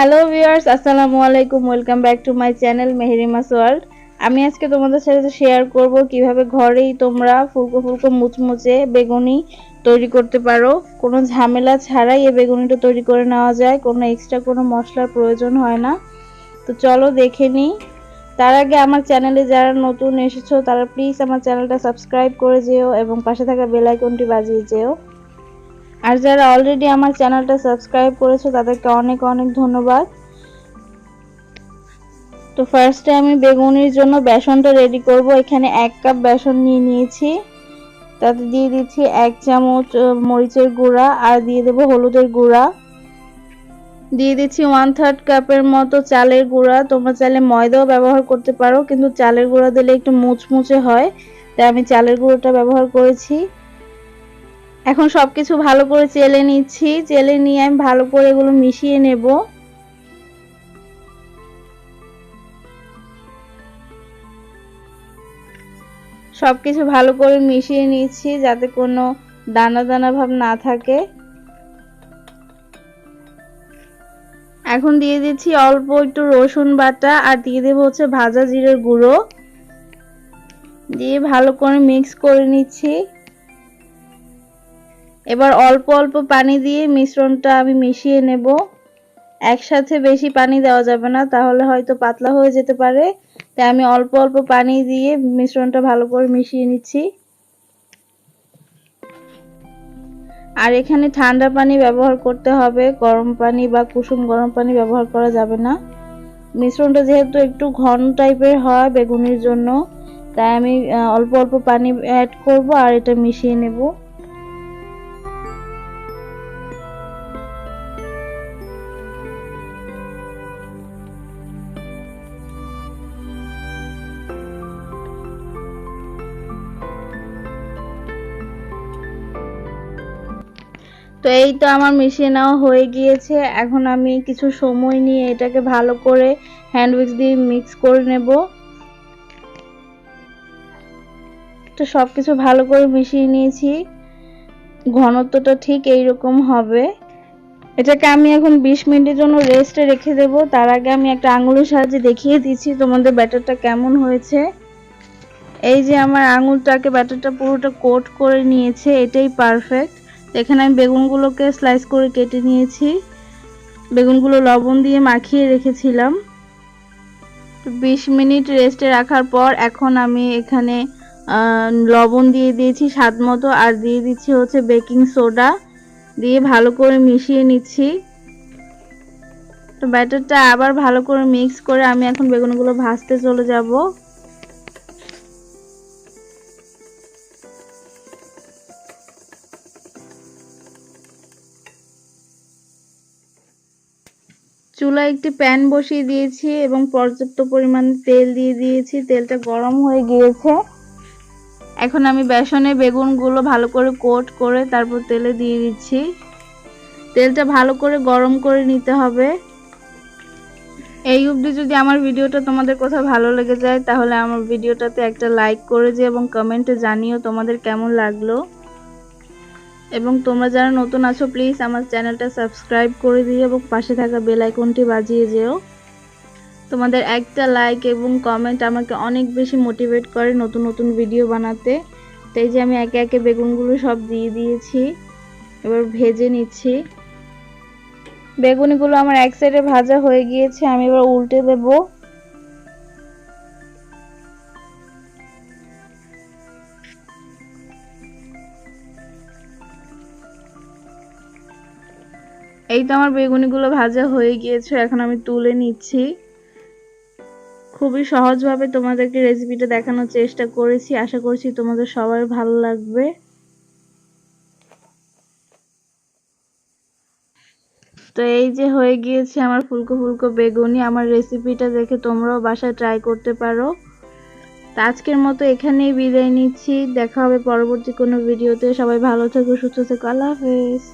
Hello viewers, আসসালামু আলাইকুম। Welcome back to my channel Meherima's World. আমি আজকে তোমাদের সাথে শেয়ার করব কিভাবে ঘরেই তোমরা ফুলকো ফুলকো মুচমুচে বেগুনি তৈরি করতে পারো। কোনো ঝামেলা ছাড়াই এই বেগুনিটা তৈরি করে নেওয়া যায়, কোনো এক্সট্রা কোনো মশলার প্রয়োজন হয় না। তো চলো দেখে নিই। তার আগে আমার চ্যানেলে যারা নতুন এসেছো তারা প্লিজ আমার চ্যানেলটা সাবস্ক্রাইব করে যেও এবং পাশে থাকা বেল আইকনটি বাজিয়ে যেও। আর যারা অলরেডি আমার চ্যানেলটা সাবস্ক্রাইব করেছো তাদেরকে অনেক অনেক ধন্যবাদ। তো ফার্স্টে আমি বেগুনির জন্য বেসনটা রেডি করব। এখানে 1 কাপ বেসন নিয়ে নিয়েছি, তাতে দিয়ে দিচ্ছি 1 চামচ মরিচের গুঁড়া আর দিয়ে দেব হলুদের গুঁড়া। দিয়ে দিচ্ছি 1/3 কাপের মতো চালের গুঁড়া। তোমরা চাইলে ময়দাও ব্যবহার করতে পারো, কিন্তু চালের গুঁড়া দিলে একটু মুচমুচে হয়, তাই আমি চালের গুঁড়োটা ব্যবহার করেছি। এখন সবকিছু ভালো করে চেলে নিচ্ছি। চেলে নিয়ে আমি ভালো করে এগুলো মিশিয়ে নেব। সবকিছু ভালো করে মিশিয়ে নিচ্ছি যাতে কোনো দানা দানা ভাব না থাকে। এখন দিয়ে দিচ্ছি অল্প একটু রসুন বাটা আর দিয়ে দেব হচ্ছে ভাজা জিরের গুঁড়ো। দিয়ে ভালো করে মিক্স করে নিচ্ছি। এবার অল্প অল্প পানি দিয়ে মিশ্রণটা আমি মিশিয়ে নেব। একসাথে বেশি পানি দেওয়া যাবে না, তাহলে হয়তো পাতলা হয়ে যেতে পারে, তাই আমি অল্প অল্প পানি দিয়ে মিশ্রণটা ভালো করে মিশিয়ে নিচ্ছি। আর এখানে ঠান্ডা পানি ব্যবহার করতে হবে, গরম পানি বা কুসুম গরম পানি ব্যবহার করা যাবে না। মিশ্রণটা যেহেতু একটু ঘন টাইপের হয় বেগুনির জন্য, তাই আমি অল্প অল্প পানি অ্যাড করব আর এটা মিশিয়ে নেব। তো এই তো আমার মিশিয়ে নেওয়া হয়ে গিয়েছে। এখন আমি কিছু সময় নিয়ে এটাকে ভালো করে হ্যান্ড উইক্স দিয়ে মিক্স করে নেব। তো সবকিছু ভালো করে মিশিয়ে নিয়েছি। ঘনত্বটা ঠিক এইরকম হবে। এটাকে আমি এখন 20 মিনিটের জন্য রেস্টে রেখে দেব। তার আগে আমি একটা আঙুলের সাহায্যে দেখিয়ে দিচ্ছি তোমাদের ব্যাটারটা কেমন হয়েছে। এই যে আমার আঙুলটাকে ব্যাটারটা পুরোটা কোট করে নিয়েছে, এটাই পারফেক্ট। এখানে আমি বেগুনগুলোকে স্লাইস করে কেটে নিয়েছি। বেগুনগুলো লবণ দিয়ে মাখিয়ে রেখেছিলাম। 20 মিনিট রেস্টে রাখার পর এখন আমি এখানে লবণ দিয়ে দিয়েছি স্বাদ মতো আর দিয়ে দিচ্ছি হচ্ছে বেকিং সোডা। দিয়ে ভালো করে মিশিয়ে নিচ্ছি। তো ব্যাটারটা আবার ভালো করে মিক্স করে আমি এখন বেগুনগুলো ভাজতে চলে যাব। চুলায় একটি প্যান বসিয়ে দিয়েছি এবং পর্যাপ্ত পরিমাণে তেল দিয়ে দিয়েছি। তেলটা গরম হয়ে গিয়েছে। এখন আমি বেসনে বেগুনগুলো ভালো করে কোট করে তারপর তেলে দিয়ে দিচ্ছি। তেলটা ভালো করে গরম করে নিতে হবে। এই অবধি যদি আমার ভিডিওটা তোমাদের কোথাও ভালো লেগে যায় তাহলে আমার ভিডিওটাতে একটা লাইক করে দিও এবং কমেন্টে জানিও তোমাদের কেমন লাগলো। এবং তোমরা যারা নতুন আছো প্লিজ আমার চ্যানেলটা সাবস্ক্রাইব করে দিও এবং পাশে থাকা বেল আইকনটি বাজিয়ে যেও। তোমাদের একটা লাইক এবং কমেন্ট আমাকে অনেক বেশি মোটিভেট করে নতুন নতুন ভিডিও বানাতে। তাই যে আমি একে একে বেগুনগুলো সব দিয়ে দিয়েছি, এবার ভেজে নিচ্ছি। বেগুনিগুলো আমার এক সাইডে ভাজা হয়ে গিয়েছে, আমি এবার উল্টে দেব। এই তো আমার বেগুনিগুলো ভাজা হয়ে গিয়েছে, এখন আমি তুলে নিচ্ছি। খুবই সহজভাবে তোমাদেরকে রেসিপিটা দেখানোর চেষ্টা করেছি, আশা করছি তোমাদের সবার ভালো লাগবে। তো এই যে হয়ে গিয়েছে আমার ফুলকো ফুলকো বেগুনি। আমার রেসিপিটা দেখে তোমরাও বাসায় ট্রাই করতে পারো। তো আজকের মতো এখানেই বিদায় নিচ্ছি। দেখা হবে পরবর্তী কোনো ভিডিওতে। সবাই ভালো থেকো, সুস্থ থেকো। আল্লাহ হাফেজ।